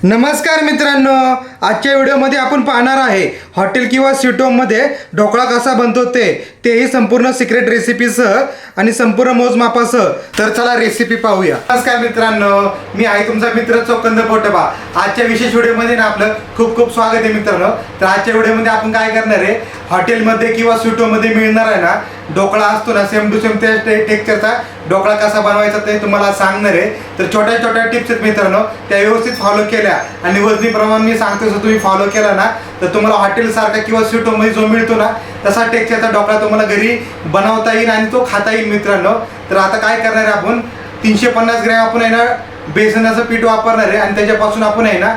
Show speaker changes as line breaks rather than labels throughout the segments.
नमस्कार मित्रांनो, आजच्या व्हिडिओमध्ये आपण पाहणार आहे हॉटेल किंवा स्वीट होममध्ये ढोकळा कसा बनतो तेही संपूर्ण सिक्रेट रेसिपीसह आणि संपूर्ण मोजमापासह. तर चला रेसिपी पाहूया. नमस्कार मित्रांनो, मी आहे तुमचा मित्र चोकंद पोटबा. आजच्या विशेष व्हिडिओमध्ये ना आपलं खूप खूप स्वागत आहे मित्रांनो. तर आजच्या व्हिडिओमध्ये आपण काय करणार आहे, हॉटेलमध्ये किंवा स्वीट होममध्ये मिळणार आहे ना ढोकळा असतो ना, सेम टू सेम त्या टेक्स्चरचा ढोकळा कसा बनवायचा ते तुम्हाला सांगणार आहे. तर छोट्या छोट्या टिप्स आहेत मित्रांनो, त्या व्यवस्थित फॉलो केल्या आणि वजनी प्रमाण मी सांगतो तसं तुम्ही फॉलो केला ना तर तुम्हाला हॉटेलसारखा किंवा स्वीट होममध्ये जो मिळतो ना तसा टेक्स्चरचा ढोकळा तुम्हाला घरी बनवता येईल आणि तो खाता येईल मित्रांनो. तर आता काय करणार आहे, आपण 350 ग्रॅम आपण आहे ना बेसनाचं पीठ वापरणार आहे आणि त्याच्यापासून आपण आहे ना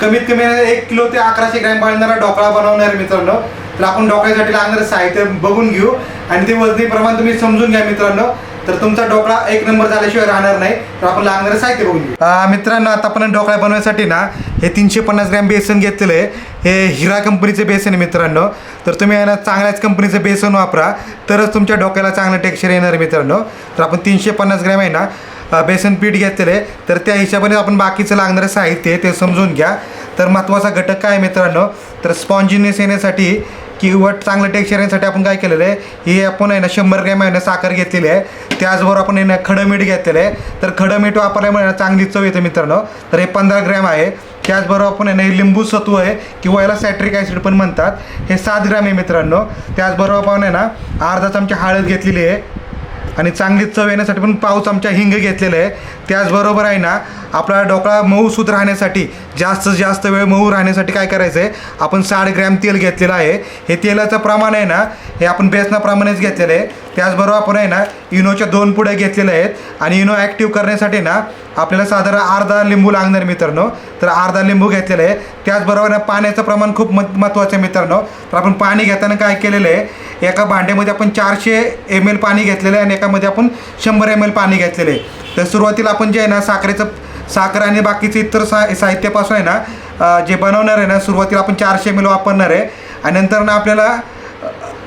कमीत कमी 1 किलो ते 1100 ग्रॅम बनणारा ढोकळा बनवणार आहे मित्रांनो. तर आपण ढोकळ्यासाठी लागणारं साहित्य बघून घेऊ आणि ते वजनी प्रमाण तुम्ही समजून घ्या मित्रांनो. तर तुमचा ढोकळा एक नंबर झाल्याशिवाय राहणार नाही. तर आपण लागणारं साहित्य बघून घेऊ. मित्रांनो, आता आपण ढोकळा बनवण्यासाठी ना हे 350 ग्रॅम बेसन घेतलेलं आहे. हे हिरा कंपनीचे बेसन आहे मित्रांनो. तर तुम्ही ना चांगल्याच कंपनीचं बेसन वापरा तरच तुमच्या ढोकळ्याला चांगलं टेक्स्चर येणार आहे मित्रांनो. तर आपण 350 ग्रॅम आहे ना बेसन पीठ घेतलेलं आहे. तर त्या हिशोबाने आपण बाकीचं लागणारं साहित्य ते समजून घ्या. तर महत्त्वाचा घटक काय आहे मित्रांनो, तर स्पॉन्जिनेस येण्यासाठी किंवा चांगलं टेक्स्चर येण्यासाठी आपण काय केलेलं आहे, हे आपण आहे ना 100 ग्रॅम आहे ना साखर घेतलेली आहे. त्याचबरोबर आपण आहे ना खडं मीठ घेतलेलं आहे. तर खडं मीठ वापरल्यामुळे ना चांगली चव येते मित्रांनो. तर हे 15 ग्रॅम आहे. त्याचबरोबर आपण आहे ना लिंबू सत्व आहे किंवा याला सायट्रिक ॲसिड पण म्हणतात, हे 7 ग्रॅम आहे मित्रांनो. त्याचबरोबर आपण आहे ना अर्धा चमचा हळद घेतलेली आहे आणि चांगली चव येण्यासाठी पण पाव चमचा हिंग घेतलेलं आहे. त्याचबरोबर आहे ना आपला ढोकळा मऊसूत राहण्यासाठी जास्त वेळ मऊ राहण्यासाठी काय करायचं आहे, आपण 60 ग्रॅम तेल घेतलेलं आहे. हे तेलाचं प्रमाण आहे ना हे आपण बेसनाप्रमाणेच घेतलेलं आहे. त्याचबरोबर आपण आहे ना इनोच्या 2 पुड्या घेतलेल्या आहेत आणि इनो ॲक्टिव्ह करण्यासाठी ना आपल्याला साधारण अर्धा लिंबू लागणार मित्रांनो. तर अर्धा लिंबू घेतलेलं आहे. त्याचबरोबर ना पाण्याचं प्रमाण खूप महत्त्वाचं आहे मित्रांनो. तर आपण पाणी घेताना काय केलेलं आहे, एका भांड्यामध्ये आपण 400 ml पाणी घेतलेलं आहे आणि एकामध्ये आपण 100 ml पाणी घेतलेलं आहे. तर सुरुवातीला आपण जे आहे ना साखर आणि बाकीचे इतर साहित्यापासून आहे ना जे बनवणार आहे ना सुरुवातीला आपण 400 ml वापरणार आहे आणि नंतर ना आपल्याला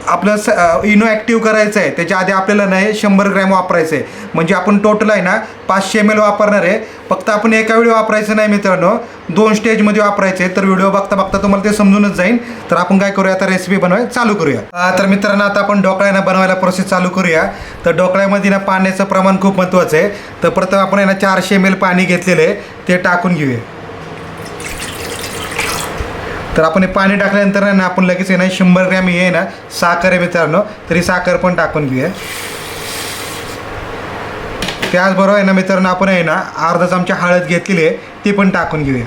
आपलं इनो ॲक्टिव्ह करायचं आहे. त्याच्या आधी आपल्याला नाही 100 ग्रॅम वापरायचं आहे. म्हणजे आपण टोटल आहे ना 500 ml वापरणार आहे. फक्त आपण एका वेळी वापरायचं नाही मित्रांनो, 2 स्टेजमध्ये वापरायचे. तर व्हिडिओ बघता तुम्हाला ते समजूनच जाईल. तर आपण काय करूया, आता रेसिपी बनवायला चालू करूया. तर मित्रांनो, आता आपण ढोकळ्यानं बनवायला प्रोसेस चालू करूया. तर ढोकळ्यामध्ये ना पाण्याचं प्रमाण खूप महत्त्वाचं आहे. तर प्रथम आपण आहे ना 400 ml पाणी घेतलेलं आहे ते टाकून घेऊया. तर आपण हे पाणी टाकल्यानंतर ना आपण लगेच आहे ना 100 ग्रॅम हे आहे ना साखर आहे मित्रांनो, तरी साखर पण टाकून घेऊया. त्याचबरोबर आहे ना मित्रांनो आपण आहे ना अर्धा चमचा हळद घेतलेली आहे ती पण टाकून घेऊया.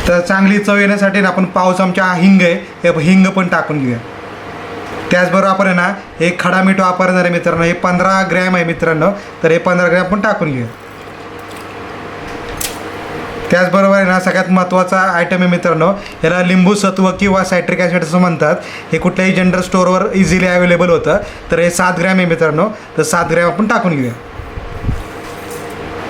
तर चांगली चव येण्यासाठी ना आपण पाव चमचा हिंग आहे हे हिंग पण टाकून घेऊया. त्याचबरोबर आपण आहे ना हे खडा मीठ वापरणार आहे मित्रांनो, हे 15 ग्रॅम आहे मित्रांनो. तर हे 15 ग्रॅम पण टाकून घेऊया. त्याचबरोबर आहे ना सगळ्यात महत्त्वाचा आयटम आहे मित्रांनो, ह्याला लिंबू सत्व किंवा सायट्रिक ॲसिड असं म्हणतात. हे कुठल्याही जनरल स्टोअरवर इझिली अवेलेबल होतं. तर हे 7 ग्रॅम आहे मित्रांनो. तर 7 ग्रॅम आपण टाकून घेऊया.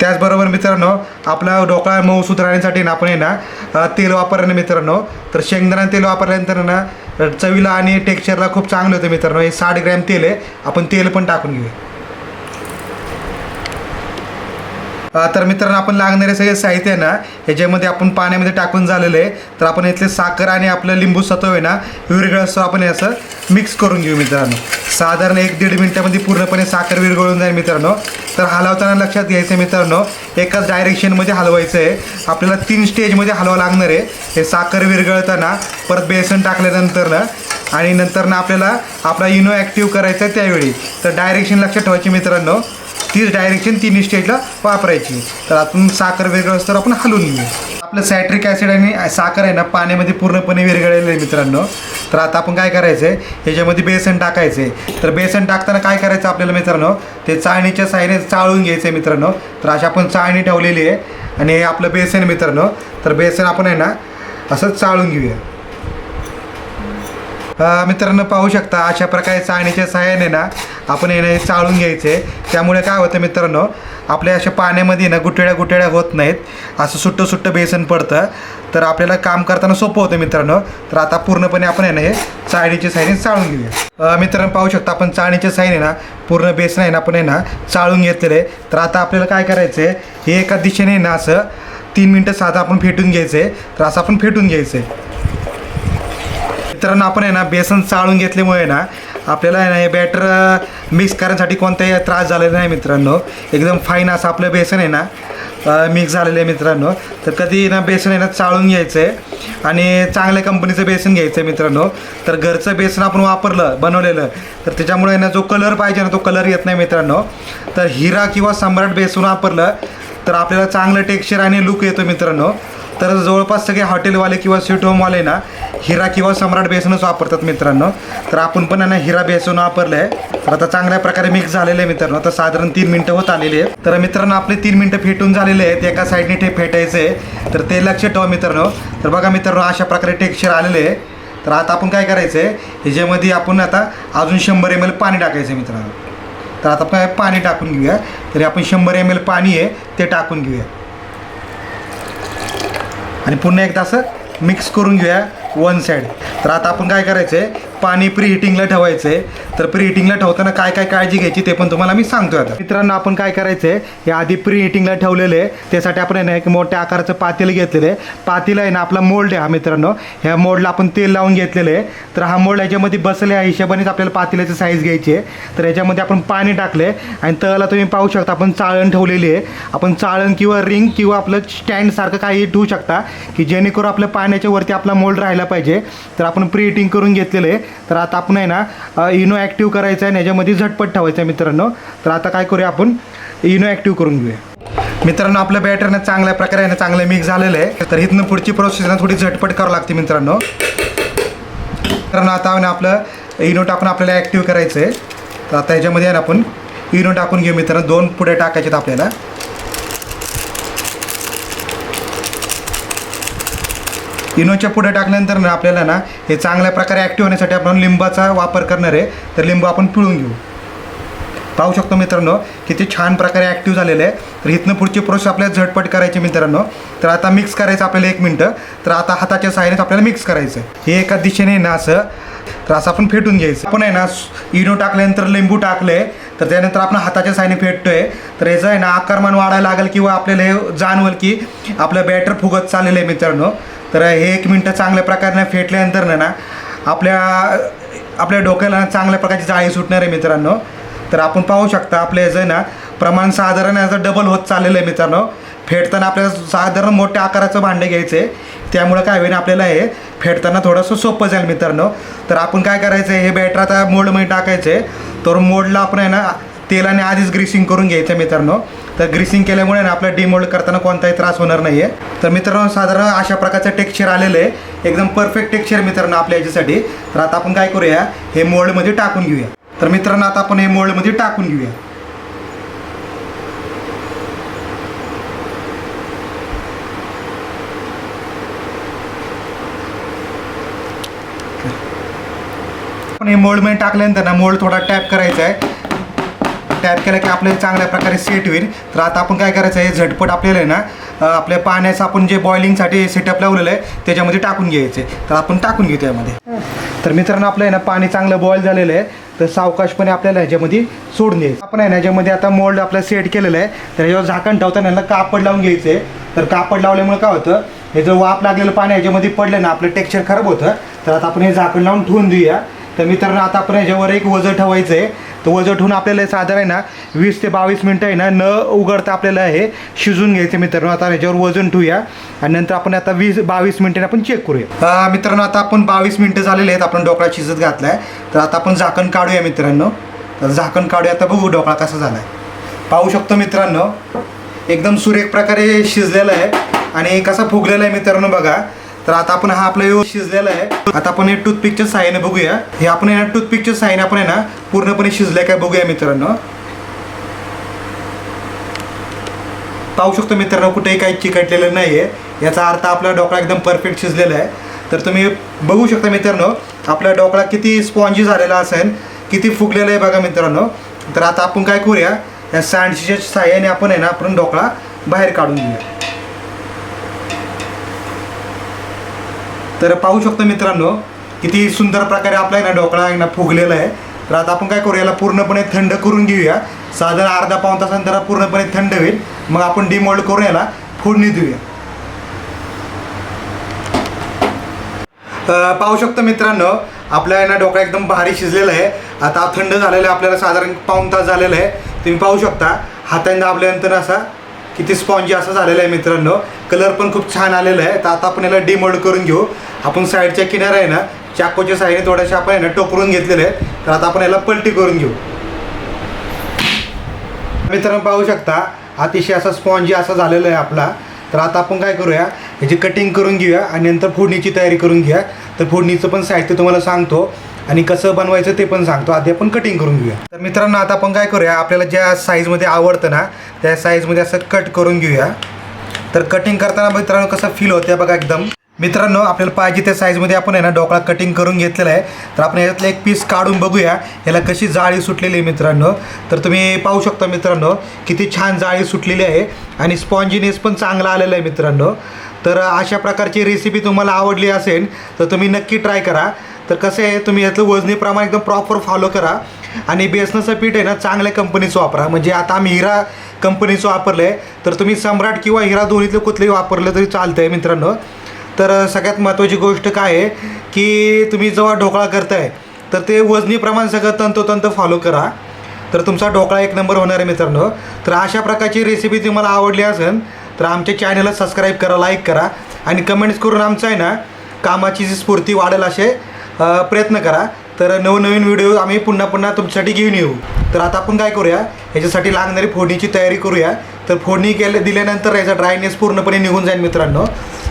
त्याचबरोबर मित्रांनो आपला ढोकळा मऊसूत राहण्यासाठी ना आपण आहे ना तेल वापरणे मित्रांनो. तर शेंगदाणा तेल वापरल्यानंतर ना चवीला आणि टेक्स्चरला खूप चांगलं होतं मित्रांनो. हे 60 ग्रॅम तेल आहे, आपण तेल पण टाकून घेऊया. तर मित्रांनो आपण लागणारे सगळे साहित्य आहे ना ह्याच्यामध्ये आपण पाण्यामध्ये टाकून झालेलं आहे. तर आपण इथले साखर आणि आपलं लिंबू सत्व आहे ना विरघळ असं आपण हे असं मिक्स करून घेऊ मित्रांनो. साधारण 1-1.5 मिनिटामध्ये पूर्णपणे साखर विरघळून जाईल मित्रांनो. तर हलवताना लक्षात घ्यायचं मित्रांनो, एकाच डायरेक्शनमध्ये हलवायचं आहे. आपल्याला 3 स्टेजमध्ये हलवावं लागणार आहे. हे साखर विरघळताना परत बेसन टाकल्यानंतर ना आणि नंतर ना आपल्याला आपला इनो ॲक्टिव्ह करायचा आहे त्यावेळी. तर डायरेक्शन लक्षात ठेवायची मित्रांनो, तीच डायरेक्शन 3 स्टेजला वापरायची. तर आपण साखर विरघळ असताना आपण हलवून घेऊ. आपलं सायट्रिक ॲसिड आणि साखर आहे ना पाण्यामध्ये पूर्णपणे विरघळलेलं आहे मित्रांनो. तर आता आपण काय करायचं आहे, ह्याच्यामध्ये बेसन टाकायचं आहे. तर बेसन टाकताना काय करायचं आपल्याला मित्रांनो, ते चाळणीच्या साहाय्याने चाळून घ्यायचं आहे मित्रांनो. तर अशी आपण चाळणी ठेवलेली आहे आणि हे आपलं बेसन आहे मित्रांनो. तर बेसन आपण आहे ना असं चाळून घेऊया. मित्रांनो पाहू शकता अशा प्रकारे चाळणीच्या सहाय्याने ना आपण हे चाळून घ्यायचे. त्यामुळे काय होतं मित्रांनो, आपल्या अशा पाण्यामध्ये ना गुठळ्या होत नाहीत, असं सुट्टं बेसन पडतं. तर आपल्याला काम करताना सोपं होतं मित्रांनो. तर आता पूर्णपणे आपण हे चाळणीच्या सहाय्याने चाळून घेऊया. मित्रांनो पाहू शकता आपण चाळणीच्या सहाय्याने ना पूर्ण बेसन आहे ना आपण चाळून घेतलेलं आहे. तर आता आपल्याला काय करायचं आहे, हे एका दिशेने ना असं 3 मिनटं साधं आपण फेटून घ्यायचं आहे. तर असं आपण फेटून घ्यायचं आहे. मित्रांनो आपण आहे ना बेसन चाळून घेतल्यामुळे ना आपल्याला आहे ना हे बॅटर मिक्स करण्यासाठी कोणताही त्रास झालेला नाही मित्रांनो. एकदम फाईन असं आपलं बेसन आहे ना मिक्स झालेलं आहे मित्रांनो. तर कधी ना बेसन आहे ना चाळून घ्यायचं आहे आणि चांगल्या कंपनीचं बेसन घ्यायचं आहे मित्रांनो. तर घरचं बेसन आपण वापरलं बनवलेलं तर त्याच्यामुळे ना जो कलर पाहिजे ना तो कलर येत नाही मित्रांनो. तर हिरा किंवा सम्राट बेसन वापरलं तर आपल्याला चांगलं टेक्स्चर आणि लुक येतो मित्रांनो. तर जवळपास सगळे हॉटेलवाले किंवा स्वीट होमवाले ना हिरा किंवा सम्राट बेसनच वापरतात मित्रांनो. तर आपण पण ना हिरा बेसन वापरलं आहे. तर आता चांगल्या प्रकारे मिक्स झालेलं आहे मित्रांनो. आता साधारण 3 मिनटं होत आलेली आहेत. तर मित्रांनो आपले 3 मिनटं फेटून झालेले आहेत. एका साईडने ते फेटायचं आहे. तर ते लक्ष ठेवा मित्रांनो. तर बघा मित्रांनो अशा प्रकारे टेक्स्चर आलेले आहे. तर आता आपण काय करायचं आहे ह्याच्यामध्ये आपण आता अजून 100 ml पाणी टाकायचं आहे मित्रांनो. तर आता आपण पाणी टाकून घेऊया. तरी आपण 100 ml पाणी आहे ते टाकून घेऊया आणि पुन्हा एकदा असं मिक्स करून घेऊया वन साईड. तर आता आपण काय करायचं आहे पाणी प्री हिटिंगला ठेवायचं आहे. तर प्री हिटिंगला ठेवताना काय काय काळजी घ्यायची ते पण तुम्हाला मी सांगतो. आता मित्रांनो आपण काय करायचं आहे हे आधी प्री हिटिंगला ठेवलेलं आहे. त्यासाठी आपण आहे ना एक मोठ्या आकाराचं पातेलं घेतलेलं आहे. पातेलं आहे ना आपला मोल्ड आहे हा मित्रांनो. ह्या मोल्डला आपण तेल लावून घेतलेलं आहे. तर हा मोल्ड याच्यामध्ये बसल्या हिशोबानेच आपल्याला पातेल्याची साईज घ्यायची आहे. तर याच्यामध्ये आपण पाणी टाकले आणि तळाला तुम्ही पाहू शकता आपण चाळण ठेवलेली आहे. आपण चाळण किंवा रिंग किंवा आपलं स्टँडसारखं काही ठेवू शकता की जेणेकरून आपल्या पाण्याच्या वरती आपला मोल्ड राहायला पाहिजे. तर आपण प्री हिटिंग करून घेतलेलं आहे. तर आता आपण आहे ना इनो ॲक्टिव्ह करायचं आहे आणि याच्यामध्ये झटपट ठेवायचं आहे मित्रांनो. तर आता काय करूया आपण इनो ॲक्टिव्ह करून घेऊया. मित्रांनो आपलं बॅटरनं चांगल्या प्रकारे आहे चांगलं मिक्स झालेलं आहे. तर इथनं पुढची प्रोसेस ना थोडी झटपट करावं लागते मित्रांनो. मित्रांनो आता आपलं इनो टाकून आपल्याला ॲक्टिव्ह करायचं आहे. तर आता ह्याच्यामध्ये आहे ना आपण इनो टाकून घेऊ मित्रांनो. 2 पुढे टाकायचे आहेत आपल्याला. इनोच्या पुढे टाकल्यानंतर ना आपल्याला ना हे चांगल्या प्रकारे ॲक्टिव्ह होण्यासाठी आपण लिंबाचा वापर करणार आहे. तर लिंबू आपण पिळून घेऊ. पाहू शकतो मित्रांनो किती छान प्रकारे ॲक्टिव्ह झालेलं आहे. तर इथनं पुढची प्रोसेस आपल्याला झटपट करायची मित्रांनो. तर आता मिक्स करायचं आपल्याला 1 मिनटं. तर आता हाताच्या सहाय्याने आपल्याला मिक्स करायचं आहे. हे एका दिशेने ना असं तर असं आपण फेटून घ्यायचं. आपण आहे ना इनो टाकल्यानंतर लिंबू टाकले तर त्यानंतर आपण हाताच्या सहाय्याने फेटतोय. तर याचं आहे ना आकारमान वाढायला लागेल किंवा आपल्याला हे जाणवेल की आपलं बॅटर फुगत चाललेलं आहे मित्रांनो. तर हे 1 मिनटं चांगल्या प्रकारे फेटल्यानंतर ना आपल्या डोक्याला चांगल्या प्रकारची जाळी सुटणार आहे मित्रांनो. तर आपण पाहू शकता आपल्या याचं ना प्रमाण साधारण याचं डबल होत चाललेलं आहे मित्रांनो. फेटताना आपल्याला साधारण मोठ्या आकाराचं भांडे घ्यायचं आहे. त्यामुळं काय होईल आपल्याला हे फेटताना थोडंसं सोपं जाईल मित्रांनो. तर आपण काय करायचं आहे हे बॅटर आता मोल्डमध्ये टाकायचं आहे. तर मोल्डला आपण आहे ना तेलाने आधीच ग्रीसिंग करून घ्यायचं मित्रांनो. तर ग्रीसिंग केल्यामुळे ना आपल्या डिमोल्ड करताना कोणताही त्रास होणार नाही आहे. तर मित्रांनो साधारण अशा प्रकारचं टेक्स्चर आलेलं आहे. एकदम परफेक्ट टेक्स्चर मित्रांनो आपल्या याच्यासाठी. तर आता आपण काय करूया हे मोल्डमध्ये टाकून घेऊया. तर मित्रांनो आता आपण हे मोल्डमध्ये टाकून घेऊया. आपण हे मोल्डमध्ये टाकल्यानंतर ना मोल्ड थोडा टॅप करायचा आहे. टॅप केला की आपल्याला चांगल्या प्रकारे सेट होईल. तर आता आपण काय करायचं आहे झटपट आपल्याला आहे ना आपल्या पाण्याचं आपण जे बॉइलिंगसाठी सेटअप लावलेलं आहे त्याच्यामध्ये टाकून घ्यायचे. तर आपण टाकून घेऊ त्यामध्ये. तर मित्रांनो आपलं आहे ना पाणी चांगलं बॉईल झालेलं आहे. तर सावकाशपणे आपल्याला ह्याच्यामध्ये सोडून द्यायचं. आपण आहे ना ह्याच्यामध्ये आता मोल्ड आपलं सेट केलेलं आहे. तर ह्याच्यावर झाकण ठेवताना याला कापड लावून घ्यायचं आहे. तर कापड लावल्यामुळे काय होतं हे जर वाफ लागलेलं पाणी ह्याच्यामध्ये पडलं ना आपलं टेक्स्चर खराब होतं. तर आता आपण हे झाकण लावून ठेवून देऊया. तर मित्रांनो आता आपण ह्याच्यावर एक वजन ठेवायचं आहे. तर वजन ठेवून आपल्याला साधारण आहे ना 20 ते 22 मिनटं आहे ना न उघडता आपल्याला हे शिजून घ्यायचं मित्रांनो. आता ह्याच्यावर वजन ठेवूया आणि नंतर आपण आता 20-22 मिनिटांनी आपण चेक करूया. मित्रांनो आता आपण 22 मिनटं झालेले आहेत. आपण ढोकळा शिजत घातला आहे. तर आता आपण झाकण काढूया मित्रांनो. तर झाकण काढूया. आता बघू ढोकळा कसा झाला आहे. पाहू शकतो मित्रांनो एकदम सुरेख प्रकारे शिजलेला आहे आणि कसा फुगलेला आहे मित्रांनो बघा. तर आता आपण हा आपला व्यवस्थित शिजलेला आहे. आता आपण हे टूथपिकच्या सहाय्याने बघूया. हे आपण आहे ना टूथपिकच्या सहाय्याने आपण आहे ना पूर्णपणे शिजलंय काय बघूया मित्रांनो. पाहू शकतो मित्रांनो कुठेही काही चिकटलेलं नाही आहे. याचा अर्थ आपला ढोकळा एकदम परफेक्ट शिजलेला आहे. तर तुम्ही बघू शकता मित्रांनो आपला ढोकळा किती स्पॉन्जी झालेला असेल किती फुगलेला आहे बघा मित्रांनो. तर आता आपण काय करूया या सँडविचच्या सहाय्याने आपण आहे ना आपण ढोकळा बाहेर काढून घेऊया. तर पाहू शकतो मित्रांनो किती सुंदर प्रकारे आपला आहे ना ढोकळा आहे ना फुगलेला आहे. तर आता आपण काय करू याला पूर्णपणे थंड करून घेऊया. साधारण अर्धा-पाऊण तासानंतर पूर्णपणे थंड होईल. मग आपण डिमोल्ड करून याला फोडणी देऊया. पाहू शकतो मित्रांनो, आपल्या आहे ना ढोकळा एकदम भारी शिजलेला आहे. आता थंड झालेला आहे, आपल्याला साधारण पाऊण तास झालेला आहे. तुम्ही पाहू शकता हाताने दाबल्यानंतर असा किती स्पॉन्जी असं झालेलं आहे मित्रांनो. कलर पण खूप छान आलेला आहे. तर आता आपण याला डिमोल्ड करून घेऊ. आपण साईडच्या किनारा आहे ना चाकूच्या साईडने थोड्याशा आपण आहे ना टोकरून घेतलेले आहे. तर आता आपण याला पलटी करून घेऊ. मित्रांनो पाहू शकता अतिशय असा स्पॉन्जी असा झालेला आहे आपला. तर आता आपण काय करूया, याची कटिंग करून घेऊया आणि नंतर फोडणीची तयारी करून घेऊया. तर फोडणीचं पण साहित्य तुम्हाला सांगतो आणि कसं बनवायचं ते पण सांगतो. आधी आपण कटिंग करून घेऊया. तर मित्रांनो आता आपण काय करूया, आपल्याला ज्या साईजमध्ये आवडतं ना त्या साईजमध्ये असं कट करून घेऊया. तर कटिंग करताना मित्रांनो कसं फील होतं बघा एकदम. मित्रांनो आपल्याला पाहिजे त्या साईजमध्ये आपण आहे ना ढोकळा कटिंग करून घेतलेला आहे. तर आपण याच्यातलं एक पीस काढून बघूया याला कशी जाळी सुटलेली आहे मित्रांनो. तर तुम्ही पाहू शकता मित्रांनो किती छान जाळी सुटलेली आहे आणि स्पॉन्जीनेस पण चांगला आलेला आहे मित्रांनो. तर अशा प्रकारची रेसिपी तुम्हाला आवडली असेल तर तुम्ही नक्की ट्राय करा. तर कसं आहे, तुम्ही यातलं वजनी प्रमाण एकदम प्रॉपर फॉलो करा आणि बेसनाचं पीठ आहे ना चांगल्या कंपनीचं वापरा. म्हणजे आता आम्ही हिरा कंपनीचं वापरलं आहे, तर तुम्ही सम्राट किंवा हिरा दोन्हीतलं कुठलंही वापरलं तरी चालतं आहे मित्रांनो. तर सगळ्यात महत्त्वाची गोष्ट काय आहे की तुम्ही जेव्हा ढोकळा करताय तर ते वजनी प्रमाण सगळं तंतोतंत फॉलो करा. तर तुमचा ढोकळा एक नंबर होणार आहे मित्रांनो. तर अशा प्रकारची रेसिपी तुम्हाला आवडली असेल तर आमच्या चॅनलला सबस्क्राईब करा, लाईक करा आणि कमेंट्स करून आमचं आहे ना कामाची जी स्फूर्ती वाढेल असे प्रयत्न करा. तर नवनवीन व्हिडिओ आम्ही पुन्हा पुन्हा तुमच्यासाठी घेऊन येऊ. तर आता आपण काय करूया, याच्यासाठी लागणारी फोडणीची तयारी करूया. तर फोडणी दिल्यानंतर याचा ड्रायनेस पूर्णपणे निघून जाईल मित्रांनो.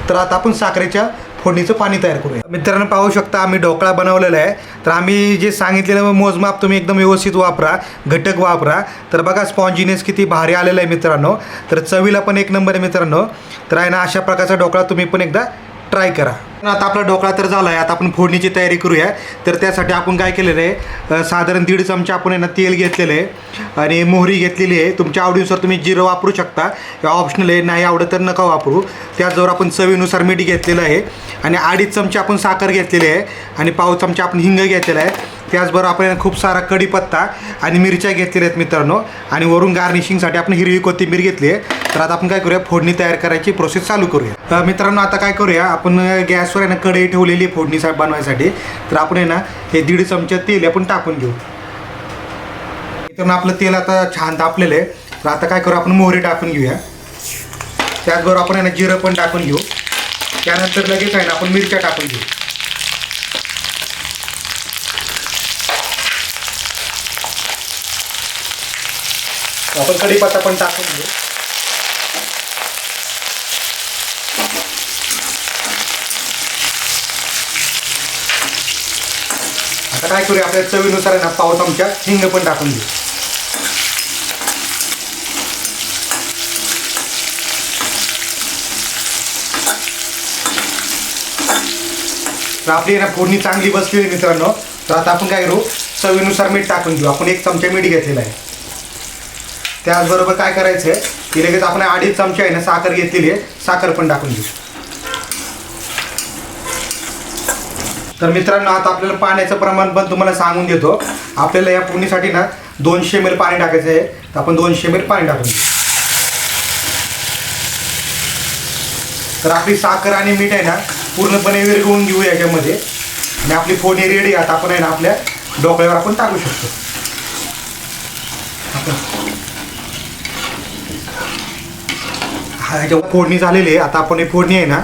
तर आता आपण साखरेच्या फोडणीचं पाणी तयार करूया. मित्रांनो पाहू शकता आम्ही ढोकळा बनवलेला आहे. तर आम्ही जे सांगितलेलं मोजमाप तुम्ही एकदम व्यवस्थित वापरा, घटक वापरा. तर बघा स्पॉन्जीनेस किती भारी आलेला आहे मित्रांनो. तर चवीला पण एक नंबर आहे मित्रांनो. तर आहे ना अशा प्रकारचा ढोकळा तुम्ही पण एकदा ट्राय करा. आता आपला ढोकळा तर झाला आहे. आता आपण फोडणीची तयारी करूया. तर त्यासाठी आपण काय केलेलं आहे, साधारण 1.5 चमचा आपण आहे ना तेल घेतलेलं आहे आणि मोहरी घेतलेली आहे. तुमच्या आवडीनुसार तुम्ही जिरं वापरू शकता, हे ऑप्शनल आहे, नाही आवडत तर नका वापरू. त्याचबरोबर आपण चवीनुसार मीठ घेतलेलं आहे आणि 2.5 चमचे आपण साखर घेतलेली आहे आणि 1/2 चमचा आपण हिंग घेतलेला आहे. त्याचबरोबर आपण खूप सारा कढीपत्ता आणि मिरच्या घेतलेल्या आहेत मित्रांनो आणि वरून गार्निशिंगसाठी आपण हिरवी कोथिंबीर घेतली आहे. तर आता आपण काय करूया, फोडणी तयार करायची प्रोसेस चालू करूया. मित्रांनो आता काय करूया, आपण गॅसवर आहे ना कढई ठेवलेली आहे फोडणी बनवायसाठी. तर आपण आहे ना हे 1.5 चमचा तेल आपण टाकून घेऊ. मित्रांनो आपलं तेल आता छान तापलेलं आहे. तर आता काय करू, आपण मोहरी टाकून घेऊया. त्याचबरोबर आपण आहे ना जिरं पण टाकून घेऊ. त्यानंतर लगेच आहे ना आपण मिरच्या टाकून घेऊ. आपण कढीपत्ता पण टाकून घेऊ. आता काय करूया, आपल्या चवीनुसार आहे ना 1/2 चमचा हिंग पण टाकून घेऊ. तर आपली ना फोडणी चांगली बसली आहे मित्रांनो. तर आता आपण काय करू, चवीनुसार मीठ टाकून घेऊ. आपण 1 चमचा मीठ घेतलेला आहे. त्याचबरोबर काय करायचं आहे की लगेच आपण 2.5 चमचे आहे ना साखर घेतलेली आहे, साखर पण टाकून घेऊ. तर मित्रांनो आता आपल्याला पाण्याचं प्रमाण पण तुम्हाला सांगून देतो. आपल्याला या फोडणीसाठी ना 200 ml पाणी टाकायचं आहे. तर आपण 200 ml पाणी टाकून घेऊ. तर आपली साखर आणि मीठ आहे ना पूर्णपणे विरघळून घेऊ याच्यामध्ये आणि आपली फोडणी रेडी. आता आपण आहे ना आपल्या ढोकळ्यावर आपण टाकू शकतो. हा याच्यावर फोडणी झालेली आहे. आता आपण ही फोडणी आहे ना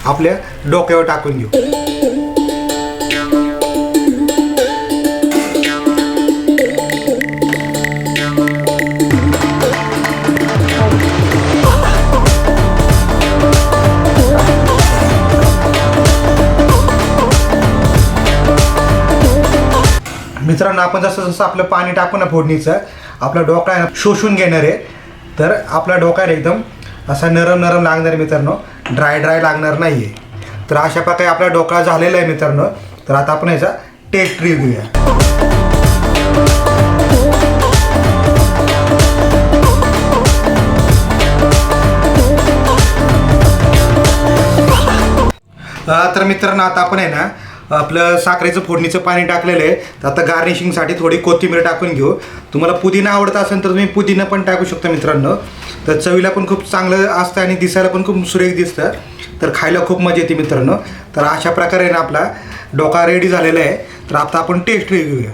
आपल्या डोक्यावर टाकून घेऊ. मित्रांनो आपण जसं जसं आपलं पाणी टाकू ना फोडणीचं, आपला ढोकळा आहे ना शोषून घेणार आहे. तर आपला ढोकळा एकदम असा नरम नरम लागणार आहे मित्रांनो, ड्राय लागणार नाही आहे. तर अशा प्रकारे आपला ढोकळा झालेला आहे मित्रांनो. तर आता आपण याचा टेस्ट रिव्ह्यू घेऊया. तर मित्रांनो आता आपण आहे ना आपलं साखरेचं फोडणीचं पाणी टाकलेलं आहे. तर आता गार्निशिंगसाठी थोडी कोथिंबीर टाकून घेऊ. तुम्हाला पुदिना आवडत असेल तर तुम्ही पुदिना पण टाकू शकता मित्रांनो. तर चवीला पण खूप चांगलं असतं आणि दिसायला पण खूप सुरेख दिसतं. तर खायला खूप मजा येते मित्रांनो. तर अशा प्रकारे ना आपला ढोकळा रेडी झालेला आहे. तर आता आपण टेस्ट घेऊया.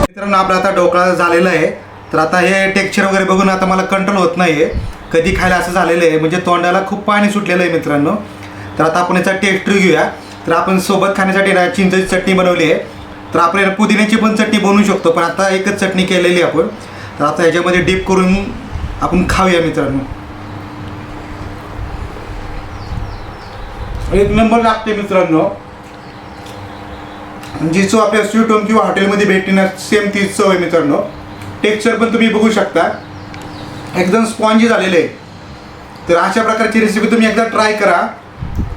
मित्रांनो आपला आता ढोकळा झालेला आहे. तर आता हे टेक्स्चर वगैरे बघून आता मला कंट्रोल होत नाही आहे. कधी खायला असं झालेलं आहे, म्हणजे तोंडाला खूप पाणी सुटलेलं आहे मित्रांनो. तर आता आपण याचा टेस्ट घेऊया. तर आपण सोबत खाण्यासाठी ना चिंचेची चटणी बनवली आहे. तर आपण पुदिन्याची पण चटणी बनवू शकतो, पण आता एकच चटणी केलेली आपण. तर आता ह्याच्यामध्ये डीप करून आपण खाऊया मित्रांनो. एक नंबर लागते मित्रांनो. जी चव आपल्या स्वीट होम किंवा हॉटेलमध्ये भेटते ना, सेम तीच चव आहे मित्रांनो. टेक्स्चर पण तुम्ही बघू शकता, एकदम स्पॉन्जी झालेले आहे. तर अशा प्रकारची रेसिपी तुम्ही एकदा ट्राय करा.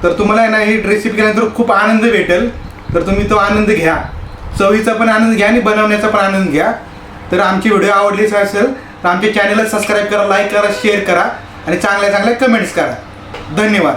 तर तुम्हाला आहे ना ही रेसिपी केल्यानंतर खूप आनंद भेटेल. तर तुम्ही तो आनंद घ्या, चवीचा पण आनंद घ्या आणि बनवण्याचा पण आनंद घ्या. तर आमची व्हिडिओ आवडलीच असेल तर आमच्या चॅनलला सबस्क्राईब करा, लाईक करा, शेअर करा आणि चांगल्या चांगल्या कमेंट्स करा. धन्यवाद.